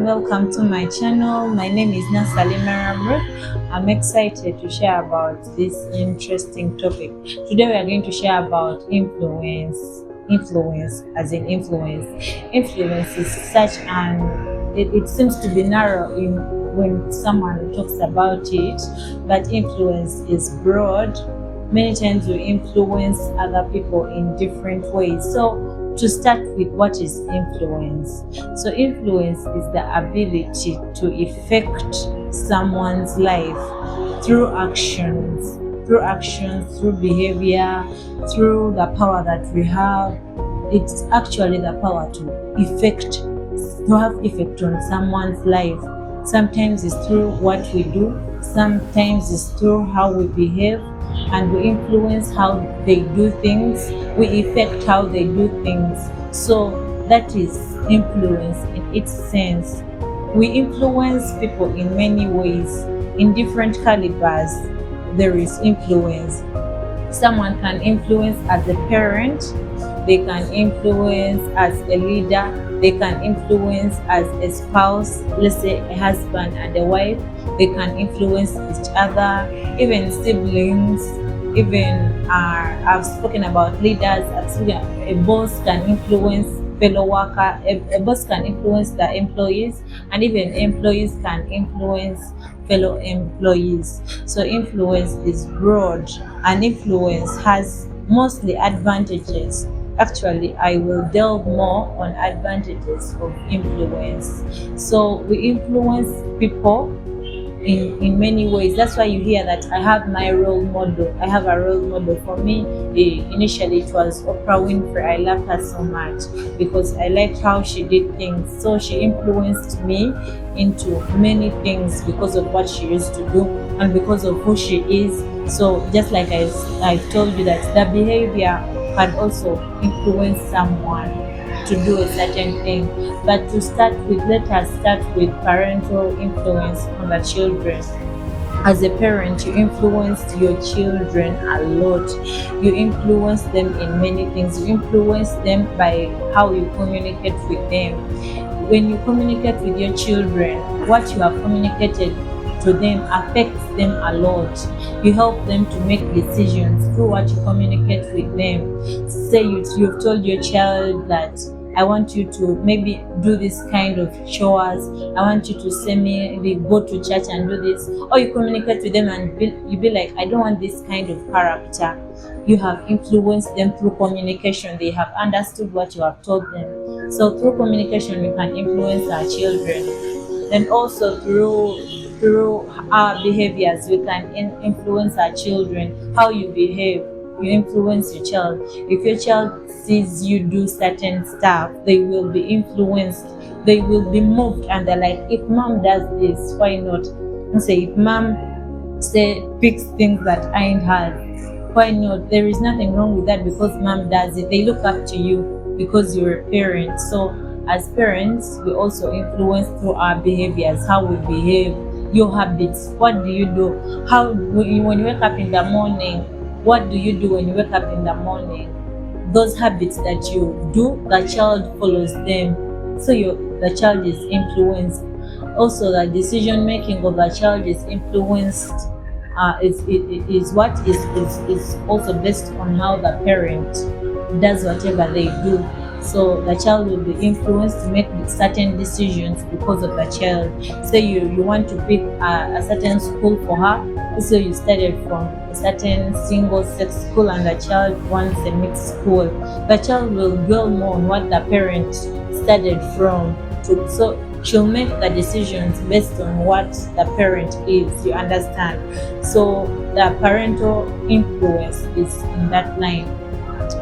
and welcome to my channel. My name is Nasalima Ramro. I'm excited to share about this interesting topic. Today we are going to share about influence. Influence as in influence. Influence is such it seems to be narrow in when someone talks about it, but influence is broad. Many times we influence other people in different ways. So to start with, what is influence? So influence is the ability to affect someone's life through actions, through behavior, through the power that we have. It's actually the power to have effect on someone's life. Sometimes it's through what we do, sometimes it's through how we behave, and we influence how they do things, we affect how they do things. So that is influence in its sense. We influence people in many ways, in different calibers. There is influence. Someone can influence as a parent, they can influence as a leader, they can influence as a spouse, let's say a husband and a wife. They can influence each other, even siblings, even I've spoken about leaders. A boss can influence fellow worker, a boss can influence the employees, and even employees can influence fellow employees. So influence is broad, and influence has mostly advantages. Actually, I will delve more on advantages of influence. So we influence people in many ways. That's why you hear that I have my role model. I have a role model. For me, initially it was Oprah Winfrey. I loved her so much because I liked how she did things. So she influenced me into many things because of what she used to do and because of who she is. So just like I told you that the behavior can also influence someone to do a certain thing. But to start with, let us start with parental influence on the children. As a parent, you influence your children a lot. You influence them in many things. You influence them by how you communicate with them. When you communicate with your children, what you have communicated to them affects them a lot. You help them to make decisions through what you communicate with them. Say you've told your child that I want you to maybe do this kind of chores. I want you to send me, maybe go to church and do this. Or you communicate with them and you be like, I don't want this kind of character. You have influenced them through communication. They have understood what you have told them. So through communication, we can influence our children. And also through our behaviors, we can influence our children. How you behave, you influence your child. If your child sees you do certain stuff, they will be influenced, they will be moved, and they're like, if mom does this, why not? And say, if mom picks things that ain't hard, why not? There is nothing wrong with that because mom does it. They look up to you because you're a parent. So as parents, we also influence through our behaviors, how we behave, your habits. What do you do? When you wake up in the morning, what do you do when you wake up in the morning? Those habits that you do, the child follows them. So the child is influenced. Also, the decision making of the child is influenced. Is also based on how the parent does whatever they do. So the child will be influenced to make certain decisions because of the child. Say you want to pick a certain school for her, so you started from a certain single-sex school and the child wants a mixed school. The child will dwell more on what the parent started from. So she'll make the decisions based on what the parent is, you understand? So the parental influence is in that line.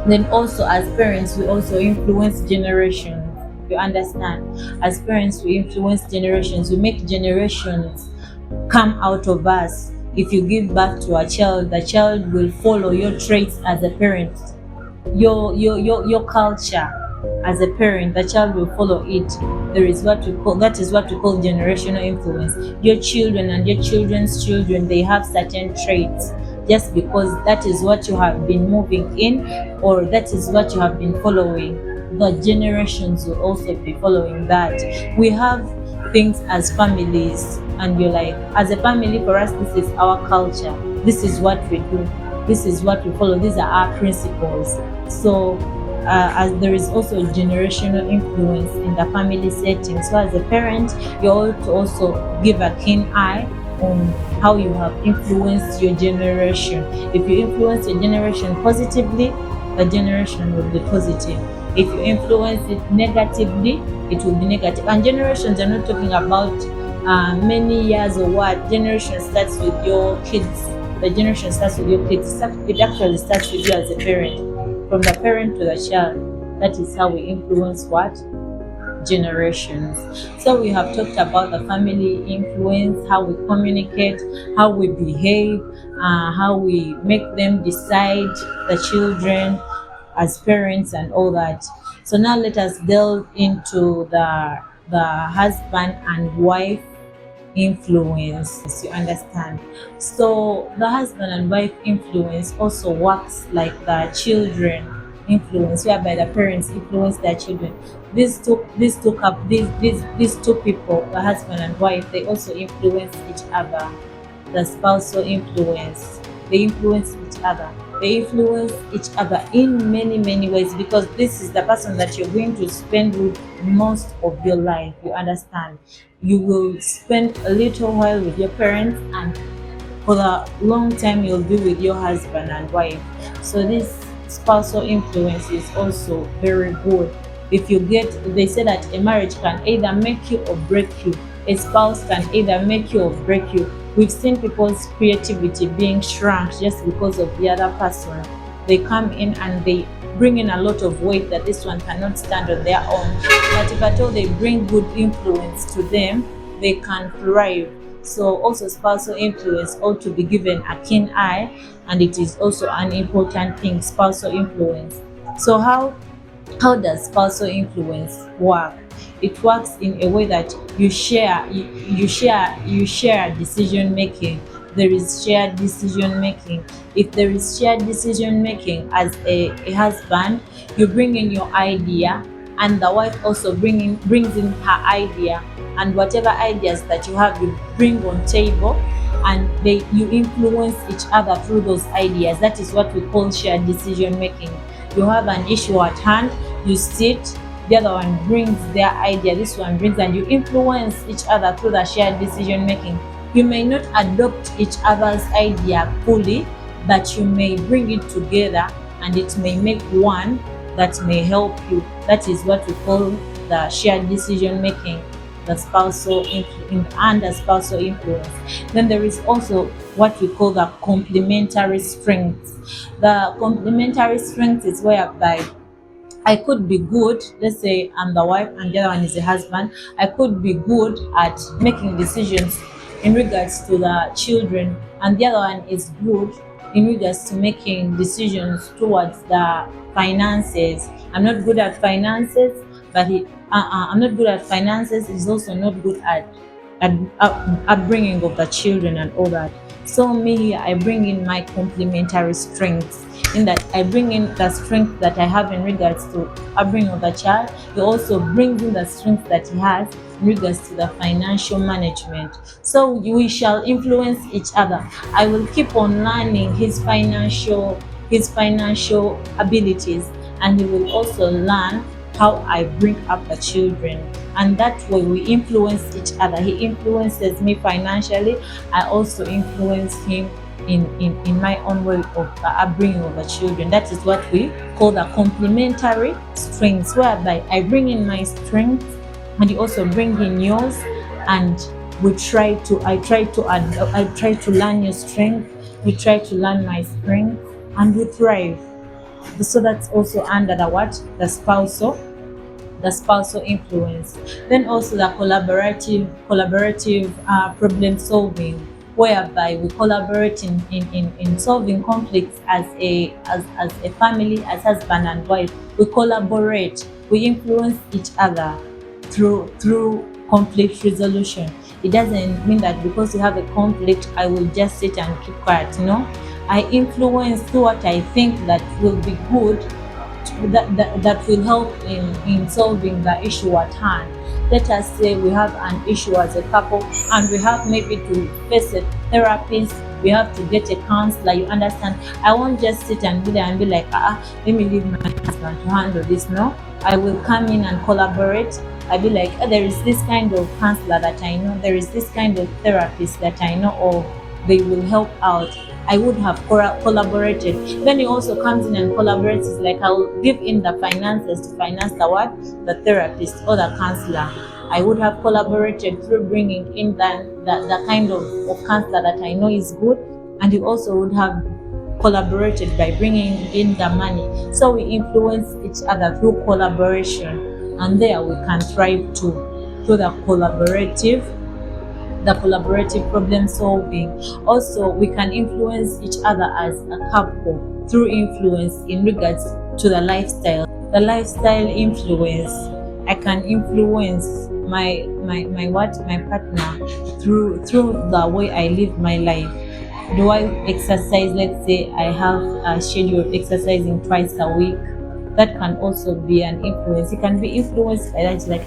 Then also as parents, we also influence generations. You understand? As parents, we influence generations. We make generations come out of us. If you give birth to a child, the child will follow your traits as a parent. Your culture as a parent, the child will follow it. That is what we call generational influence. Your children and your children's children, they have certain traits. Just because that is what you have been moving in, or that is what you have been following, the generations will also be following that. We have things as families, and you're like, as a family, for us, this is our culture, this is what we do, this is what we follow, these are our principles. So as there is also generational influence in the family setting. So as a parent, you ought to also give a keen eye on how you have influenced your generation. If you influence your generation positively, the generation will be positive. If you influence it negatively, it will be negative. And generations are not talking about many years or what. Generation starts with your kids. The generation starts with your kids. It actually starts with you as a parent, from the parent to the child. That is how we influence what? Generations. So we have talked about the family influence, how we communicate, how we behave, how we make them decide, the children as parents and all that. So now let us delve into the husband and wife influence, you understand. So the husband and wife influence also works like the children influence, whereby the parents influence their children. These two people, the husband and wife, they also influence each other. The spousal influence, they influence each other. They influence each other in many ways, because this is the person that you're going to spend with most of your life, you understand. You will spend a little while with your parents, and for the long time you'll be with your husband and wife. So this spousal influence is also very good. If you get, they say that a marriage can either make you or break you. A spouse can either make you or break you. We've seen people's creativity being shrunk just because of the other person. They come in and they bring in a lot of weight that this one cannot stand on their own. But if at all they bring good influence to them, they can thrive. So also spousal influence ought to be given a keen eye, and it is also an important thing, spousal influence. So how does spousal influence work? It works in a way that you share decision making. There is shared decision making. If there is shared decision making, as a husband, you bring in your idea, and the wife also brings in her idea, and whatever ideas that you have, you bring on table, and you influence each other through those ideas. That is what we call shared decision making. You have an issue at hand, you sit, the other one brings their idea, this one brings, and you influence each other through the shared decision making. You may not adopt each other's idea fully, but you may bring it together, and it may make one that may help you. That is what we call the shared decision making, the spousal and the spousal influence. Then there is also what we call the complementary strengths. The complementary strength is whereby I could be good, let's say I'm the wife and the other one is the husband. I could be good at making decisions in regards to the children, and the other one is good in regards to making decisions towards the finances. I'm not good at finances, but I'm not good at finances. He's also not good at upbringing of the children and all that. So me, I bring in my complementary strengths, in that I bring in the strength that I have in regards to upbringing of the child. He also brings in the strength that he has in regards to the financial management. So we shall influence each other. I will keep on learning his financial abilities, and he will also learn how I bring up the children. And that way we influence each other. He influences me financially, I also influence him in my own way of the upbringing of the children. That is what we call the complementary strengths, whereby I bring in my strengths and you also bring in yours, and I try to learn your strength, we try to learn my strength, and we thrive. So that's also under the spousal influence. Then also the collaborative problem solving, whereby we collaborate in solving conflicts as a family, as husband and wife. We collaborate, we influence each other through conflict resolution. It doesn't mean that because you have a conflict, I will just sit and keep quiet. No, I influence through what I think that will be good, that will help in solving the issue at hand. Let us say we have an issue as a couple and we have maybe to face a therapist, we have to get a counselor, you understand. I won't just sit and be there and be like, let me leave my husband to handle this. No, I will come in and collaborate. I'll be like, there is this kind of counselor that I know, there is this kind of therapist that I know, or they will help out. I would have collaborated. Then he also comes in and collaborates. It's like I'll give in the finances to finance the what? The therapist or the counselor. I would have collaborated through bringing in the kind of counselor that I know is good, and he also would have collaborated by bringing in the money. So we influence each other through collaboration, and there we can thrive too, through the collaborative problem solving. Also, we can influence each other as a couple through influence in regards to the lifestyle. The lifestyle influence. I can influence my partner through the way I live my life. Do I exercise? Let's say I have a schedule of exercising twice a week. That can also be an influence. It can be influenced by that. It's like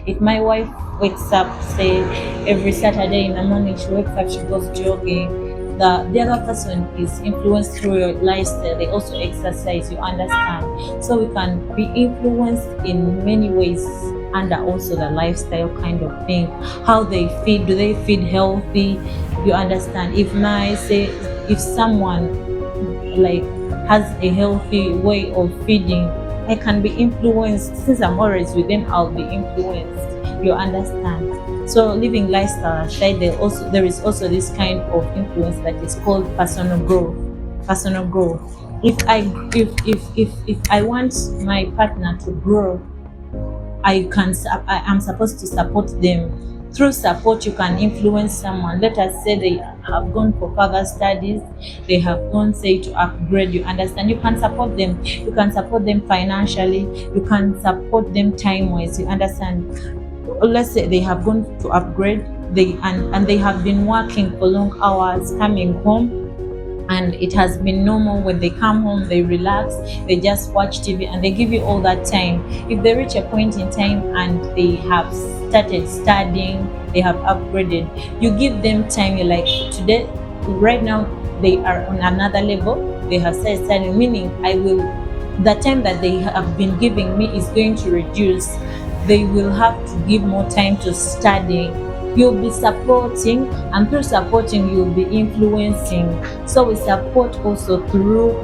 if my wife wakes up, say every Saturday in the morning, she wakes up, she goes jogging. The other person is influenced through your lifestyle. They also exercise, you understand. So we can be influenced in many ways under also the lifestyle kind of thing. How they feed, do they feed healthy? You understand. If someone like has a healthy way of feeding, I can be influenced. Since I'm always with them, I'll be influenced. You understand. So living lifestyle aside, there is also this kind of influence that is called personal growth. Personal growth. If I want my partner to grow, I am supposed to support them. Through support, you can influence someone. Let us say they have gone for further studies, they have gone, say, to upgrade. You understand. You can support them. You can support them financially. You can support them time-wise. You understand. Let's say they have gone to upgrade, they have been working for long hours, coming home, and it has been normal. When they come home, they relax, they just watch TV, and they give you all that time. If they reach a point in time and they have started studying, they have upgraded, you give them time. You're like, today, right now, they are on another level, they have started studying, meaning the time that they have been giving me is going to reduce. They will have to give more time to study. You'll be supporting, and through supporting, you'll be influencing. So we support also through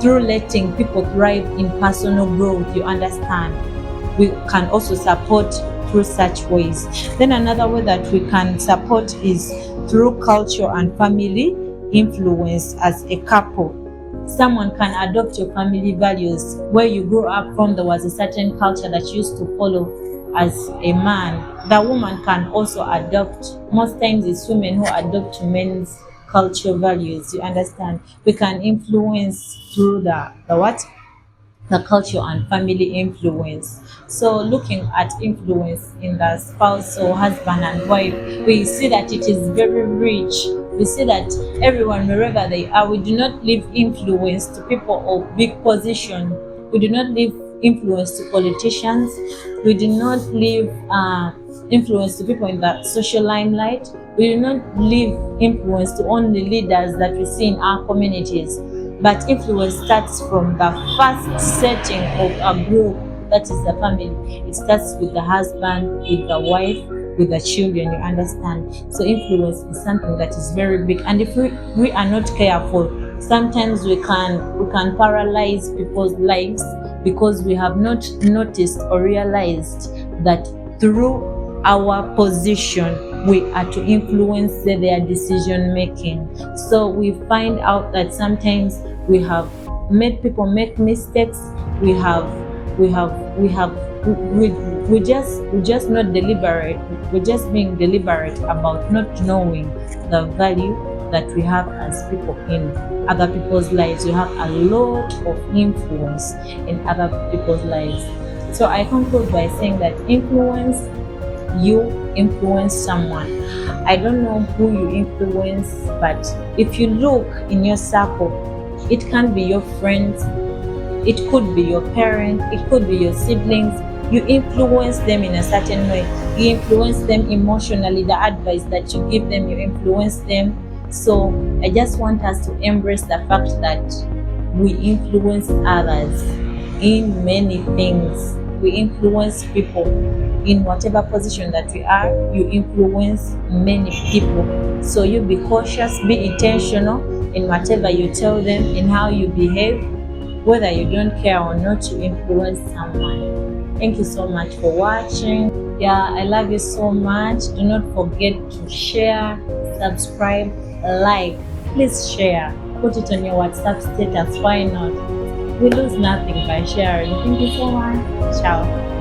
letting people thrive in personal growth. You understand. We can also support through such ways. Then another way that we can support is through culture and family influence as a couple. Someone can adopt your family values. Where you grew up from, there was a certain culture that you used to follow as a man. The woman can also adopt. Most times it's women who adopt men's culture values. You understand? We can influence through the culture and family influence. So looking at influence in the spouse or husband and wife, we see that it is very rich. We see that everyone, wherever they are, we do not leave influence to people of big position. We do not leave influence to politicians. We do not leave influence to people in the social limelight. We do not leave influence to only leaders that we see in our communities. But influence starts from the first setting of a group, that is the family. It starts with the husband, with the wife, with the children. You understand. So influence is something that is very big, and if we are not careful, sometimes we can paralyze people's lives because we have not noticed or realized that through our position we are to influence their decision making. So we find out that sometimes we have made people make mistakes. We just not deliberate. We're just being deliberate about not knowing the value that we have as people in other people's lives. We have a lot of influence in other people's lives. So I conclude by saying that you influence someone. I don't know who you influence, but if you look in your circle, it can be your friends, it could be your parents, it could be your siblings, You influence them in a certain way. You influence them emotionally. The advice that you give them, you influence them. So I just want us to embrace the fact that we influence others in many things. We influence people in whatever position that we are. You influence many people. So you be cautious, be intentional in whatever you tell them, in how you behave, whether you don't care or not, you influence someone. Thank you so much for watching. Yeah, I love you so much. Do not forget to share, subscribe, like. Please share. Put it on your WhatsApp status. Why not? We lose nothing by sharing. Thank you so much. Ciao.